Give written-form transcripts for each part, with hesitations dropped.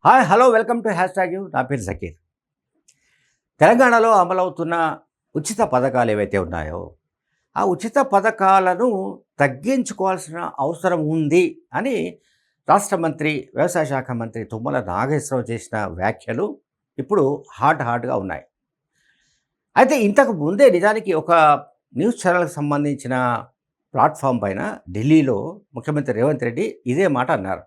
Hi hello welcome to hash tag you. నా పేరు జకీర్. తెలంగాణలో అమలవుతున్న ఉచిత పథకాలు ఏవైతే ఉన్నాయో ఆ ఉచిత పథకాలను తగ్గించుకోవాల్సిన అవసరం ఉంది అని రాష్ట్ర మంత్రి వ్యవసాయ శాఖ మంత్రి తుమ్మల నాగేశ్వరరావు చేసిన వ్యాఖ్యలు ఇప్పుడు హాట్గా ఉన్నాయి. అయితే ఇంతకు ముందే నిజానికి ఒక న్యూస్ ఛానల్కి సంబంధించిన ప్లాట్ఫామ్ పైన ఢిల్లీలో ముఖ్యమంత్రి రేవంత్ రెడ్డి ఇదే మాట అన్నారు.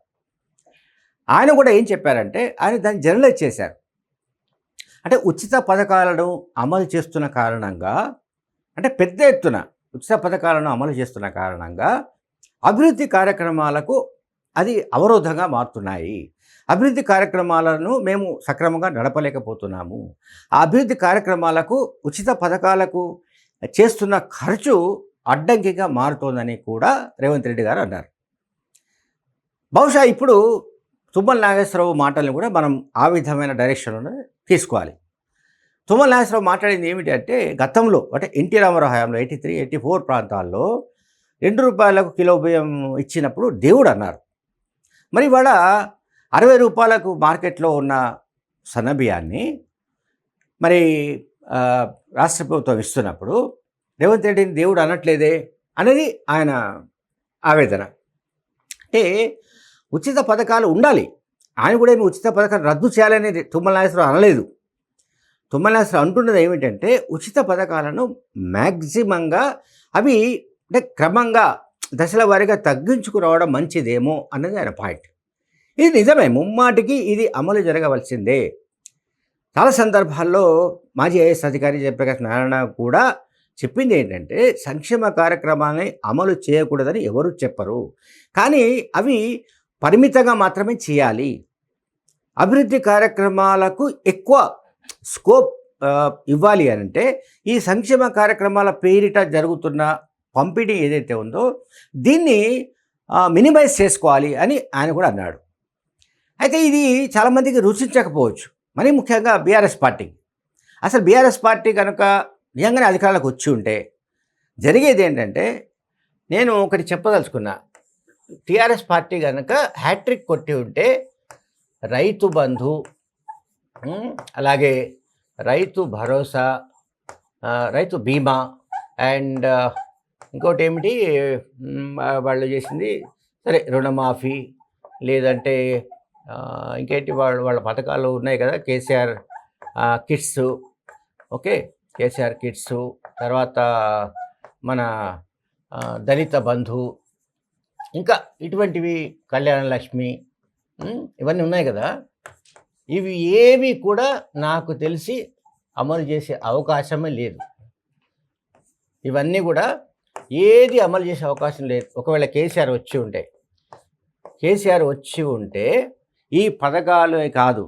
ఆయన కూడా ఏం చెప్పారంటే ఆయన దాన్ని జనరలైజ్ చేశారు. అంటే ఉచిత పథకాలను అమలు చేస్తున్న కారణంగా, అంటే పెద్ద ఎత్తున ఉచిత పథకాలను అమలు చేస్తున్న కారణంగా అభివృద్ధి కార్యక్రమాలకు అది అవరోధంగా మారుతున్నాయి. అభివృద్ధి కార్యక్రమాలను మేము సక్రమంగా నడపలేకపోతున్నాము. ఆ అభివృద్ధి కార్యక్రమాలకు ఉచిత పథకాలకు చేస్తున్న ఖర్చు అడ్డంకిగా మారుతోందని కూడా రేవంత్ రెడ్డి గారు అన్నారు. బహుశా ఇప్పుడు తుమ్మల నాగేశ్వరరావు మాటలను కూడా మనం ఆ విధమైన డైరెక్షన్లో తీసుకోవాలి. తుమ్మల నాగేశ్వరరావు మాట్లాడింది ఏమిటి అంటే, గతంలో అంటే ఎన్టీ రామారావు హయాంలో 83, 84 ప్రాంతాల్లో ₹2 కిలో బియ్యం ఇచ్చినప్పుడు దేవుడు అన్నారు. మరి ఇవాళ ₹60 మార్కెట్లో ఉన్న సన్నబియ్యాన్ని మరి రాష్ట్ర ప్రభుత్వం ఇస్తున్నప్పుడు రేవంత్ రెడ్డిని దేవుడు అనట్లేదే అనేది ఆయన ఆవేదన. అంటే ఉచిత పథకాలు ఉండాలి. ఆయన కూడా ఏమి ఉచిత పథకాలు రద్దు చేయాలని తుమ్మల నాగేశ్వరరావు అనలేదు. తుమ్మల నాగేశ్వరరావు అంటున్నది ఏమిటంటే, ఉచిత పథకాలను మ్యాక్సిమంగా అవి అంటే క్రమంగా దశల వారీగా తగ్గించుకురావడం మంచిదేమో అన్నది ఆయన పాయింట్. ఇది నిజమే, ముమ్మాటికి ఇది అమలు జరగవలసిందే. చాలా సందర్భాల్లో మాజీ ఐఏఎస్ అధికారి జయప్రకాష్ నారాయణ కూడా చెప్పింది ఏంటంటే, సంక్షేమ కార్యక్రమాన్ని అమలు చేయకూడదని ఎవరు చెప్పరు, కానీ అవి పరిమితంగా మాత్రమే చేయాలి. అభివృద్ధి కార్యక్రమాలకు ఎక్కువ స్కోప్ ఇవ్వాలి అని అంటే ఈ సంక్షేమ కార్యక్రమాల పేరిట జరుగుతున్న పంపిణీ ఏదైతే ఉందో దీన్ని మినిమైజ్ చేసుకోవాలి అని ఆయన కూడా అన్నాడు. అయితే ఇది చాలామందికి రుచించకపోవచ్చు, మరీ ముఖ్యంగా బీఆర్ఎస్ పార్టీ. అసలు బీఆర్ఎస్ పార్టీ కనుక నిజంగానే అధికారులకు వచ్చి ఉంటే జరిగేది ఏంటంటే, నేను ఒకటి చెప్పదలుచుకున్నా. టీఆర్ఎస్ పార్టీ కనుక హ్యాట్రిక్ కొట్టి ఉంటే రైతు బంధు, అలాగే రైతు భరోసా, రైతు బీమా అండ్ ఇంకోటి ఏమిటి వాళ్ళు చేసింది, సరే రుణమాఫీ, లేదంటే ఇంకేంటి వాళ్ళ పథకాలు ఉన్నాయి కదా, KCR kits, okay KCR kits, తర్వాత మన దళిత బంధు, ఇంకా ఇటువంటివి కళ్యాణ లక్ష్మి, ఇవన్నీ ఉన్నాయి కదా. ఇవి ఏవి కూడా నాకు తెలిసి అమలు చేసే అవకాశమే లేదు. ఇవన్నీ కూడా ఏది అమలు చేసే అవకాశం లేదు. ఒకవేళ కేసీఆర్ వచ్చి ఉంటే ఈ పథకాలే కాదు,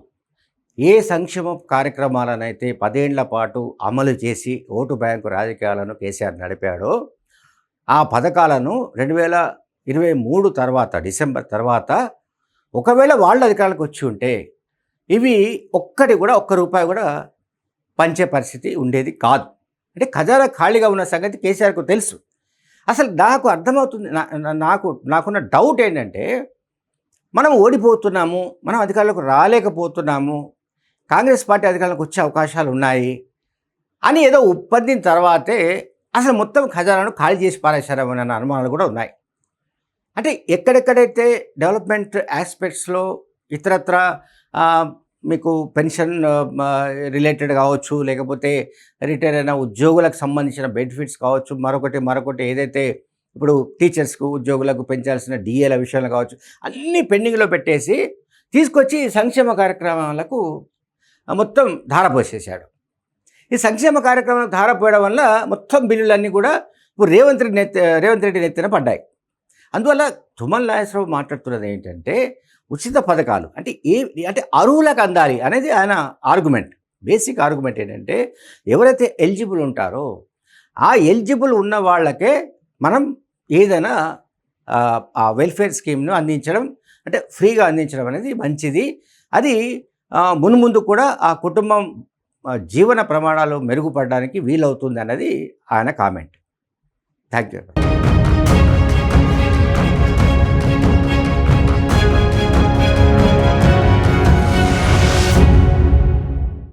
ఏ సంక్షేమ కార్యక్రమాలనైతే 10 ఏళ్ల పాటు అమలు చేసి ఓటు బ్యాంకు రాజకీయాలను కేసీఆర్ నడిపాడో ఆ పథకాలను 2023 తర్వాత డిసెంబర్ తర్వాత ఒకవేళ వాళ్ళ అధికారులకు వచ్చి ఉంటే ఇవి ₹1 కూడా పంచే పరిస్థితి ఉండేది కాదు. అంటే ఖజానా ఖాళీగా ఉన్న సంగతి కేసీఆర్కు తెలుసు. అసలు నాకు అర్థమవుతుంది, నాకున్న డౌట్ ఏంటంటే, మనం ఓడిపోతున్నాము, మనం అధికారులకు రాలేకపోతున్నాము, కాంగ్రెస్ పార్టీ అధికారులకు వచ్చే అవకాశాలు ఉన్నాయి అని ఏదో ఒప్పందిన తర్వాతే అసలు మొత్తం ఖజానాను ఖాళీ చేసి పారేశారన్న అనుమానాలు కూడా ఉన్నాయి. అంటే ఎక్కడెక్కడైతే డెవలప్మెంట్ ఆస్పెక్ట్స్లో ఇతరత్ర మీకు పెన్షన్ రిలేటెడ్ కావచ్చు, లేకపోతే రిటైర్ అయిన ఉద్యోగులకు సంబంధించిన బెనిఫిట్స్ కావచ్చు, మరొకటి ఏదైతే ఇప్పుడు టీచర్స్కు ఉద్యోగులకు పెంచాల్సిన డిఏల విషయంలో కావచ్చు, అన్నీ పెండింగ్లో పెట్టేసి తీసుకొచ్చి సంక్షేమ కార్యక్రమాలకు మొత్తం ధారపోసేశాడు. ఈ సంక్షేమ కార్యక్రమం ధారపోయడం వల్ల మొత్తం బిల్లులన్నీ కూడా ఇప్పుడు రేవంత్ రెడ్డి నెత్తిన పడ్డాయి. అందువల్ల తుమ్మల నాగేశ్వరరావు మాట్లాడుతున్నది ఏంటంటే, ఉచిత పథకాలు అంటే అర్హులకు అందాలి అనేది ఆయన ఆర్గ్యుమెంట్. బేసిక్ ఆర్గ్యుమెంట్ ఏంటంటే, ఎవరైతే ఎలిజిబుల్ ఉంటారో ఆ ఎలిజిబుల్ ఉన్న వాళ్ళకే మనం ఏదైనా ఆ వెల్ఫేర్ స్కీమ్ను అందించడం, అంటే ఫ్రీగా అందించడం అనేది మంచిది. అది మున్ముందు కూడా ఆ కుటుంబం జీవన ప్రమాణాలు మెరుగుపడడానికి వీలవుతుంది అన్నది ఆయన కామెంట్. Thank you.